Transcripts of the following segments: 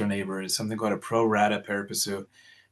or neighbor is something called a pro rata pari passu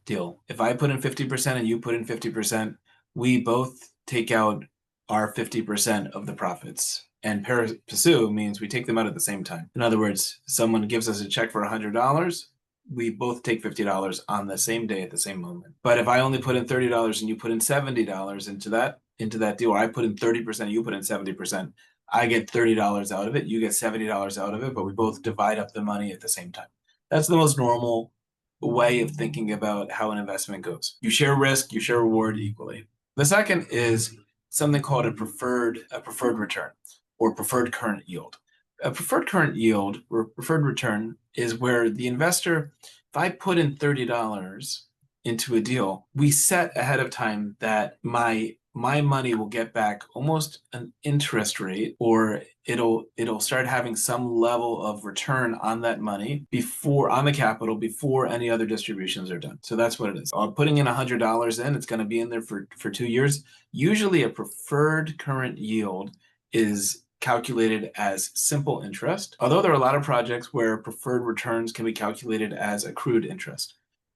deal. If I put in 50% and you put in 50%, we both take out our 50% of the profits. And pari passu means we take them out at the same time. In other words, someone gives us a check for $100, we both take $50 on the same day at the same moment. But if I only put in $30 and you put in $70 into that deal, or I put in 30%, you put in 70%, I get $30 out of it, you get $70 out of it, but we both divide up the money at the same time. That's the most normal way of thinking about how an investment goes. You share risk, you share reward equally. The second is something called a preferred return or preferred current yield. A preferred current yield or preferred return is where the investor, if I put in $30 into a deal, we set ahead of time that my money will get back almost an interest rate, or it'll start having some level of return on that money on the capital before any other distributions are done. So that's what it is. Putting in $100 in, it's going to be in there for 2 years. Usually a preferred current yield is calculated as simple interest, although there are a lot of projects where preferred returns can be calculated as accrued interest.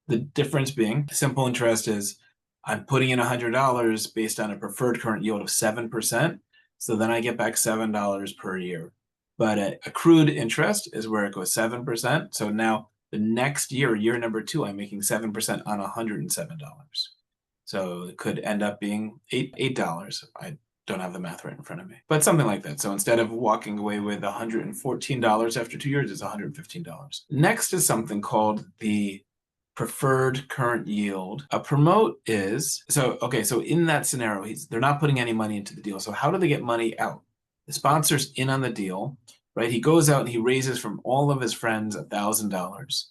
The difference being simple interest is I'm putting in $100 based on a preferred current yield of 7%. So then I get back $7 per year. But accrued interest is where it goes 7%. So now the next year, year number 2, I'm making 7% on $107. So it could end up being $8. I don't have the math right in front of me, but something like that. So instead of walking away with $114 after 2 years, it's $115. Next is something called the preferred current yield. A promote is, so in that scenario, they're not putting any money into the deal. So how do they get money out? The sponsor's in on the deal, right? He goes out and he raises from all of his friends $1,000.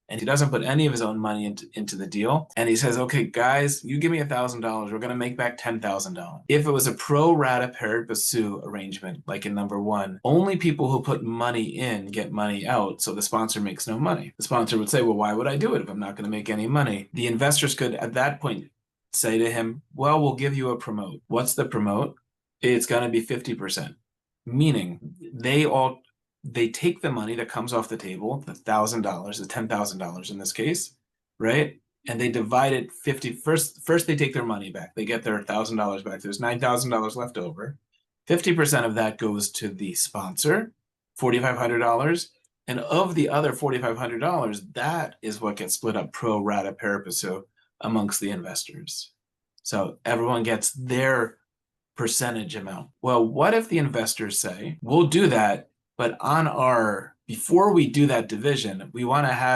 And he doesn't put any of his own money into the deal. And he says, okay, guys, you give me $1,000. We're going to make back $10,000. If it was a pro rata pari passu arrangement, like in number 1, only people who put money in get money out. So the sponsor makes no money. The sponsor would say, well, why would I do it if I'm not going to make any money? The investors could, at that point, say to him, well, we'll give you a promote. What's the promote? It's going to be 50%, meaning they take the money that comes off the table, the $1,000, the $10,000 in this case, right? And they divide it 50. First they take their money back. They get their $1,000 back. There's $9,000 left over. 50% of that goes to the sponsor, $4,500. And of the other $4,500, that is what gets split up pro rata pari passu amongst the investors. So everyone gets their percentage amount. Well, what if the investors say, we'll do that, but before we do that division, we want to have